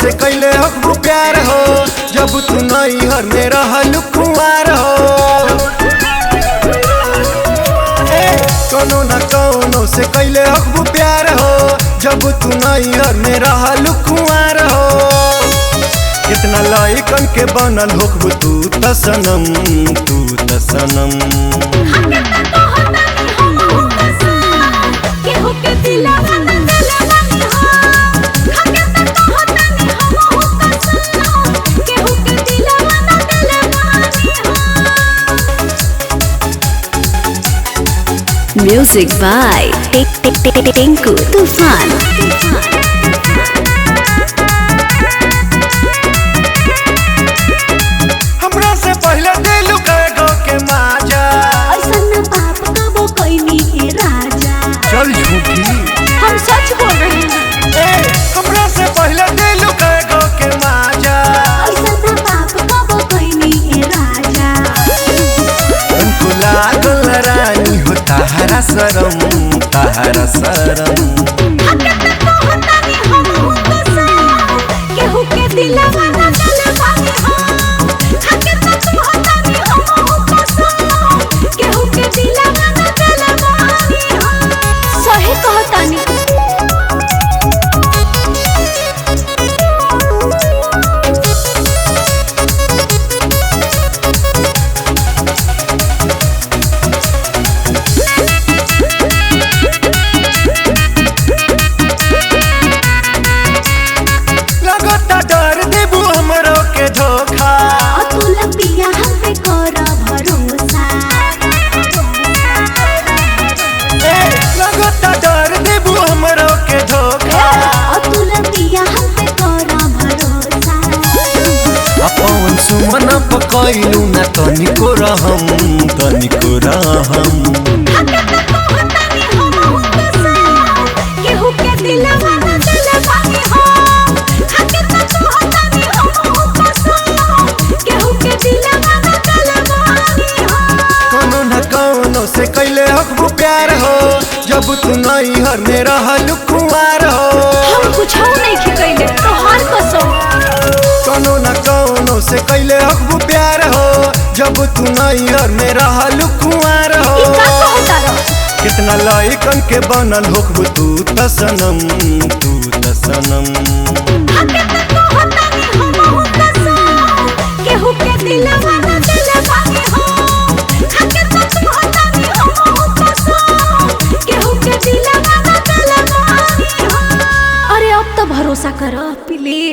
से कैले हकबू प्यार हो, जब तू नैहर में रहलू कुंवार हो। कोनो न कोनो से कैले हकबू प्यार हो, जब तू नैहर में रहलू कुंवार हो। कितना लइकन के बनल होखबू तू त सनम, तू त सनम। Music by Tinku Tufan। हमरा से पहले दिलू कएगो के माजा, ऐसन बाप कबो कइनी के राजा। चल झूठी, हम सच बोल रहे हैं। हमरा से पहले दिलू कएगो के माजा, ऐसन बाप कबो कइनी के राजा। उनको लागल रानी हो ताहरा शरम, ताहरा शरम। केहू के दिलवा न चले पानी हो, हके त तू हतानी हो कसम। केहू के दिलवा न चले पानी हो, सही कहतानी। लगता डर देबू हमरो के धोखा, अतुल पिया हम पे कर भरोसा। लगता डर देबू हमरो के धोखा। अतुल पिया हम पे कर भरोसा। अपन सुमन पकैलू न तनिको रहम, तनिको रहम। केहू के दिलवा न चले पानी हो, हके त तू हतानी हो कसम। केहू के दिलवा न चले पानी हो। कोनो न कोनो से कैले हकबू प्यार हो, जब तू नैहर में रहलू कुंवार हो। हम कुछ नहीं कइले तोहार कसम। कोनो न कोनो से कैले हकबू प्यार हो, जब तू नैहर में रहलू कुंवार हो। ई का कहता रह? कितना लइकन के बनल होखबू तू त सनम, तू त सनम। हके त तू हतानी हो कसम। केहू के दिलवा न चले पानी हो, हके त तू हतानी हो कसम। केहू के दिलवा न चले पानी हो। अरे अब तो भरोसा कर प्लीज।